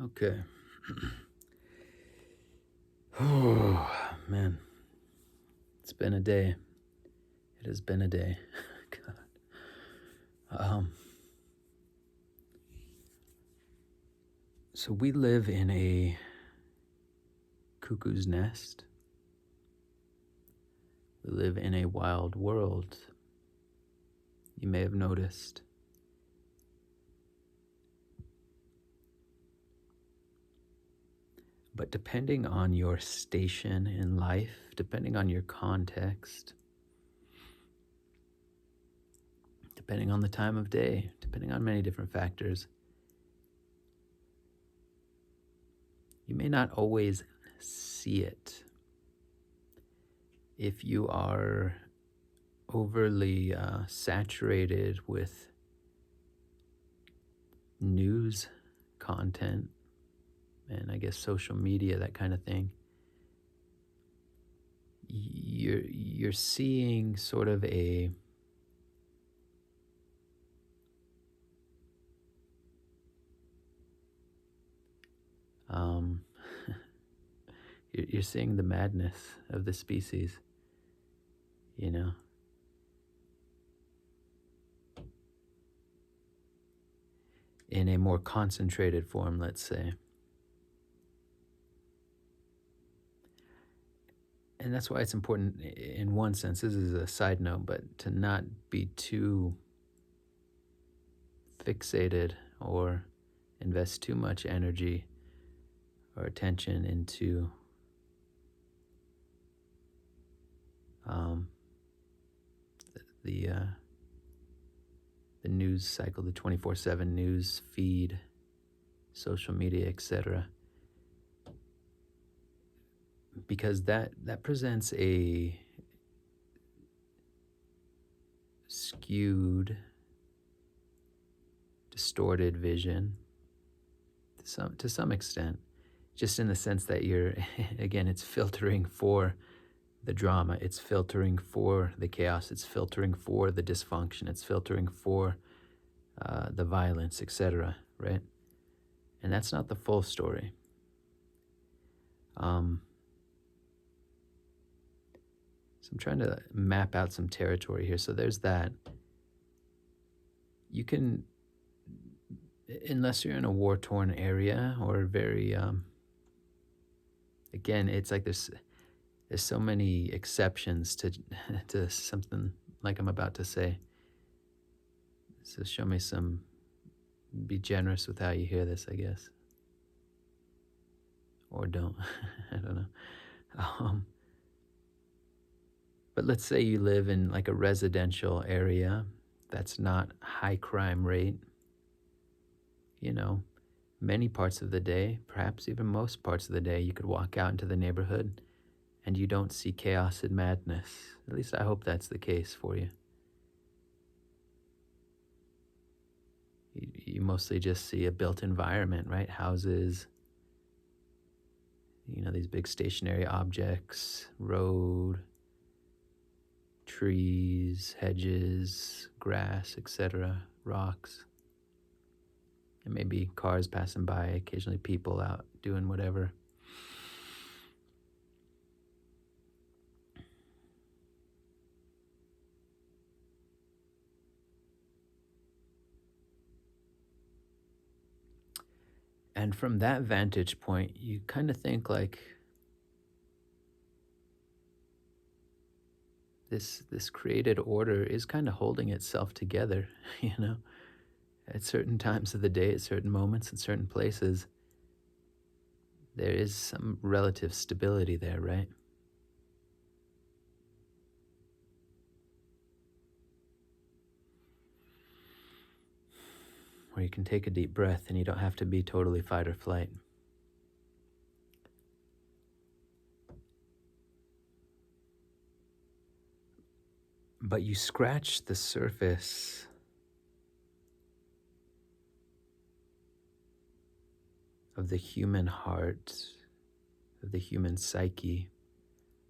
Okay. Oh, man. It's been a day. It has been a day. God. So we live in a cuckoo's nest. We live in a wild world. You may have noticed. But depending on your station in life, depending on your context, depending on the time of day, depending on many different factors, you may not always see it. If you are overly saturated with news content and I guess social media, that kind of thing, you're seeing sort of a you're seeing the madness of the species, you know. In a more concentrated form, let's say. And that's why it's important, in one sense, this is a side note, but to not be too fixated or invest too much energy or attention into the news cycle, the 24/7 news feed, social media, etc. Because that presents a skewed, distorted vision to some extent, just in the sense that you're again, it's filtering for the drama, it's filtering for the chaos, it's filtering for the dysfunction, it's filtering for the violence, etc. Right? And that's not the full story. So I'm trying to map out some territory here. So there's that. You can, unless you're in a war-torn area or very, again, it's like there's so many exceptions to to something like I'm about to say. So show me some, be generous with how you hear this, I guess. Or don't. I don't know. But let's say you live in like a residential area that's not high crime rate. You know, many parts of the day, perhaps even most parts of the day, you could walk out into the neighborhood and you don't see chaos and madness. At least I hope that's the case for you. You mostly just see a built environment, right? Houses, you know, these big stationary objects, road, trees, hedges, grass, etc., rocks. And maybe cars passing by, occasionally people out doing whatever. And from that vantage point, you kind of think like this created order is kind of holding itself together, you know, at certain times of the day, at certain moments, in certain places. There is some relative stability there, right? Where you can take a deep breath and you don't have to be totally fight or flight. But you scratch the surface of the human heart, of the human psyche,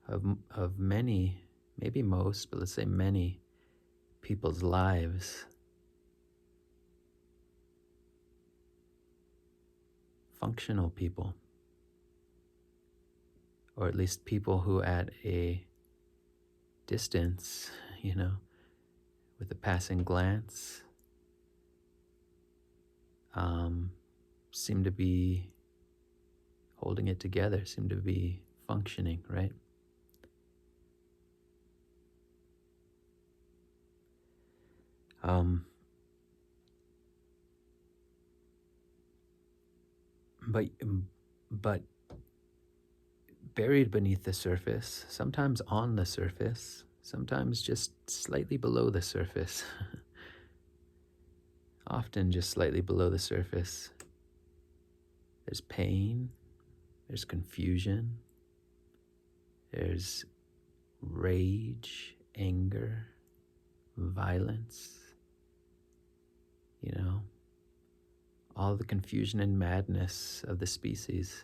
of many, maybe most, but let's say many people's lives functional people, or at least people who at a distance, you know, with a passing glance, seem to be holding it together, seem to be functioning, right? Um, but but buried beneath the surface, sometimes on the surface, sometimes just slightly below the surface, often just slightly below the surface, there's pain, there's confusion, there's rage, anger, violence, you know, all the confusion and madness of the species.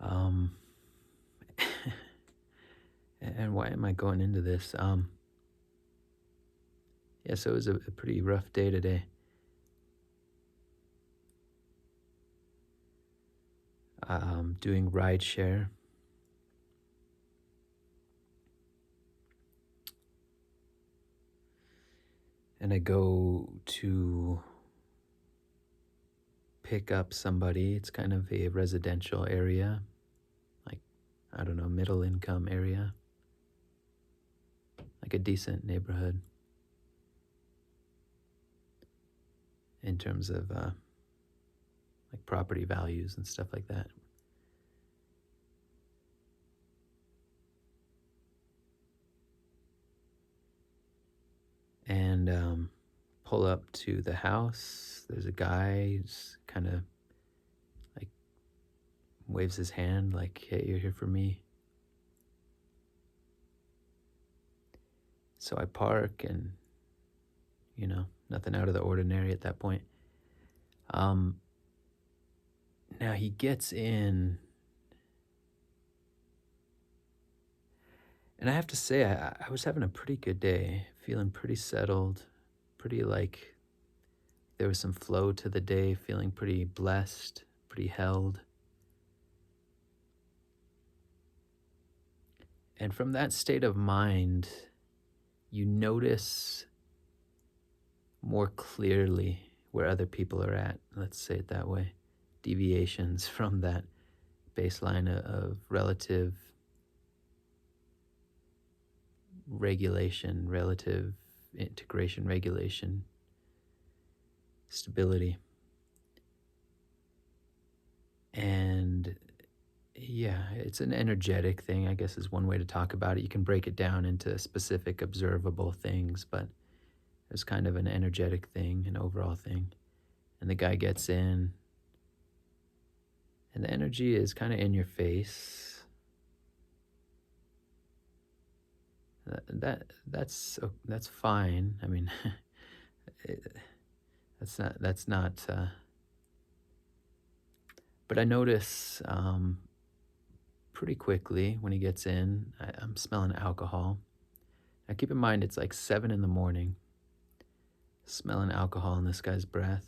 Um, and why am I going into this? Yeah, so it was a pretty rough day today. Doing Rideshare. And I go to pick up somebody. It's kind of a residential area, like, I don't know, middle income area, like a decent neighborhood in terms of like property values and stuff like that. And pull up to the house. There's a guy who's kind of like waves his hand like, hey, you're here for me. So I park, and, you know, nothing out of the ordinary at that point. Now he gets in, and I have to say, I was having a pretty good day, feeling pretty settled, pretty like there was some flow to the day, feeling pretty blessed, pretty held. And from that state of mind, you notice more clearly where other people are at, let's say it that way, deviations from that baseline of relative regulation, relative integration, regulation, stability. And yeah, it's an energetic thing, I guess, is one way to talk about it. You can break it down into specific observable things, but there's kind of an energetic thing, an overall thing. And the guy gets in, and the energy is kind of in your face. That's fine. I mean, that's not. But I notice pretty quickly when he gets in, I'm smelling alcohol. Now keep in mind, it's like 7 in the morning. Smelling alcohol in this guy's breath.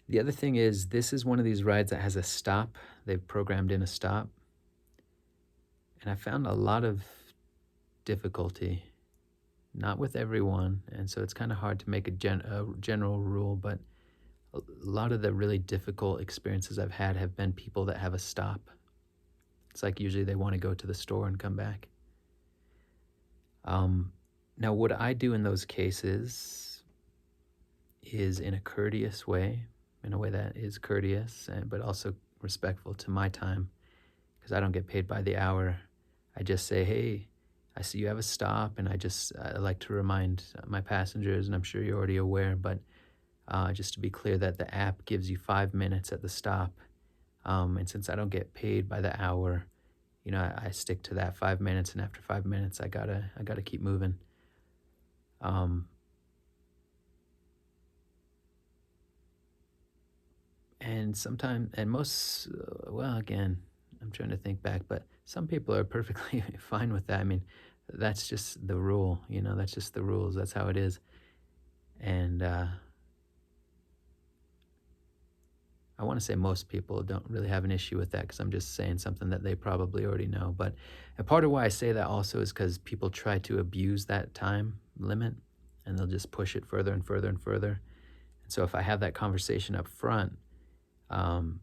The other thing is, this is one of these rides that has a stop. They've programmed in a stop. And I found a lot of difficulty, not with everyone, and so it's kind of hard to make a general rule, but a lot of the really difficult experiences I've had have been people that have a stop. It's like usually they want to go to the store and come back. Now, what I do in those cases is in a courteous way, in a way that is courteous, but also respectful to my time, because I don't get paid by the hour. I just say, hey, I see you have a stop, and I like to remind my passengers, and I'm sure you're already aware, but just to be clear, that the app gives you 5 minutes at the stop. And since I don't get paid by the hour, you know, I stick to that 5 minutes, and after 5 minutes, I gotta keep moving. And sometimes, and most, well, again, I'm trying to think back, but some people are perfectly fine with that. I mean, that's just the rule, that's just the rules. That's how it is. And I want to say most people don't really have an issue with that because I'm just saying something that they probably already know. But a part of why I say that also is because people try to abuse that time limit and they'll just push it further and further and further. And so if I have that conversation up front, um,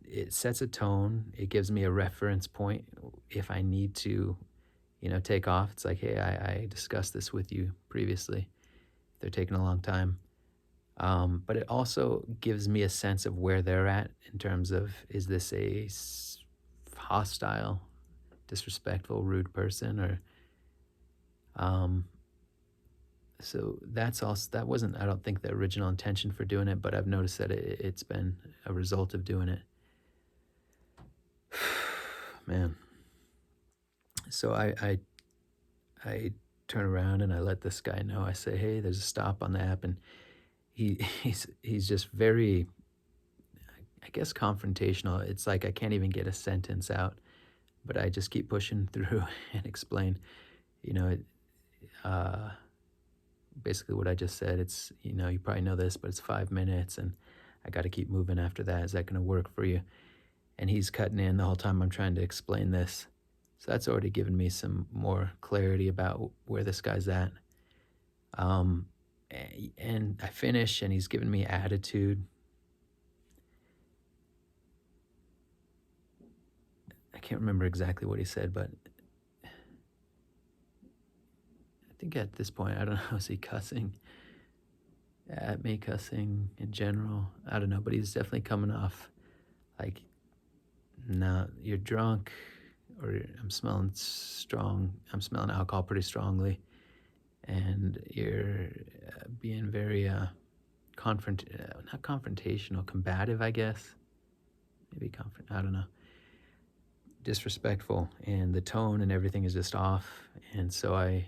it sets a tone. It gives me a reference point if I need to, take off. It's like, hey, I discussed this with you previously. They're taking a long time. But it also gives me a sense of where they're at in terms of, is this a hostile, disrespectful, rude person, or so that's also, that wasn't, I don't think, the original intention for doing it, but I've noticed that it's been a result of doing it. Man. So I turn around and I let this guy know. I say, hey, there's a stop on the app, and he's just very, I guess, confrontational. It's like I can't even get a sentence out, but I just keep pushing through and explain, you know, it, uh, basically what I just said. It's, you probably know this, but it's 5 minutes and I got to keep moving after that. Is that going to work for you? And he's cutting in the whole time I'm trying to explain this. So that's already given me some more clarity about where this guy's at. And I finish and he's giving me attitude. I can't remember exactly what he said, but I think at this point, I don't know, is he cussing at me, cussing in general? I don't know, but he's definitely coming off like, no, you're drunk, or I'm smelling strong. I'm smelling alcohol pretty strongly, and you're being very not confrontational, combative, I guess. Maybe I don't know. Disrespectful, and the tone and everything is just off. And so I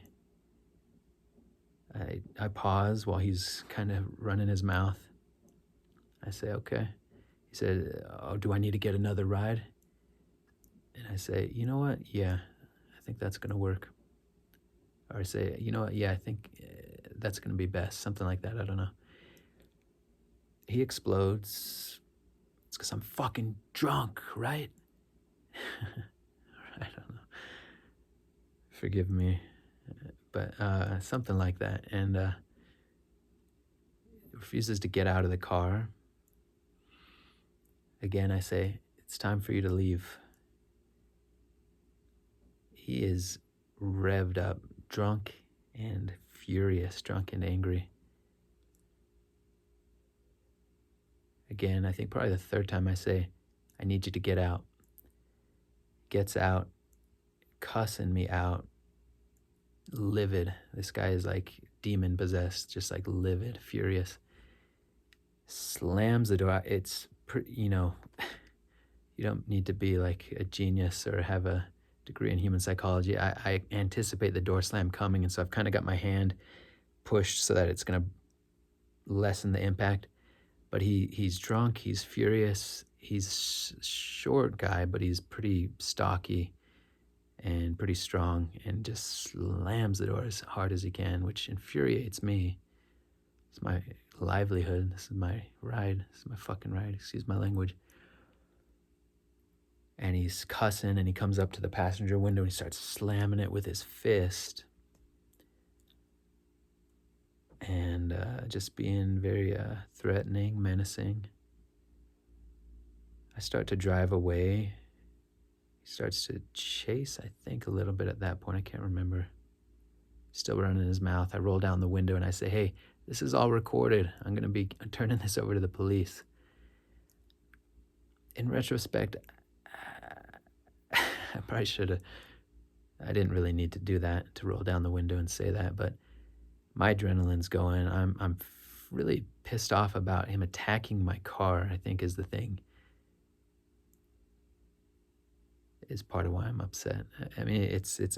pause while he's kind of running his mouth. I say, okay. He said, oh, do I need to get another ride? And I say, you know what? Yeah, I think that's going to work. Or I say, you know what? Yeah, I think that's going to be best. Something like that. I don't know. He explodes. It's because I'm fucking drunk, right? I don't know. Forgive me. But something like that. And refuses to get out of the car. Again, I say, it's time for you to leave. He is revved up, drunk and furious, drunk and angry. Again, I think probably the third time I say, I need you to get out. Gets out, cussing me out, livid. This guy is like demon possessed, just like livid, furious. Slams the door. It's, you don't need to be like a genius or have a degree in human psychology. I anticipate the door slam coming, and so I've kind of got my hand pushed so that it's going to lessen the impact. But he's drunk, he's furious, he's a short guy, but he's pretty stocky and pretty strong, and just slams the door as hard as he can, which infuriates me. It's my livelihood. This is my ride. This is my fucking ride. Excuse my language. And he's cussing, and he comes up to the passenger window and he starts slamming it with his fist. And just being very threatening, menacing. I start to drive away. He starts to chase, I think, a little bit at that point. I can't remember. Still running his mouth. I roll down the window and I say, hey, this is all recorded. I'm going to be turning this over to the police. In retrospect, I probably should have. I didn't really need to do that, to roll down the window and say that, but my adrenaline's going. I'm really pissed off about him attacking my car, I think, is the thing. Is part of why I'm upset. I mean, it's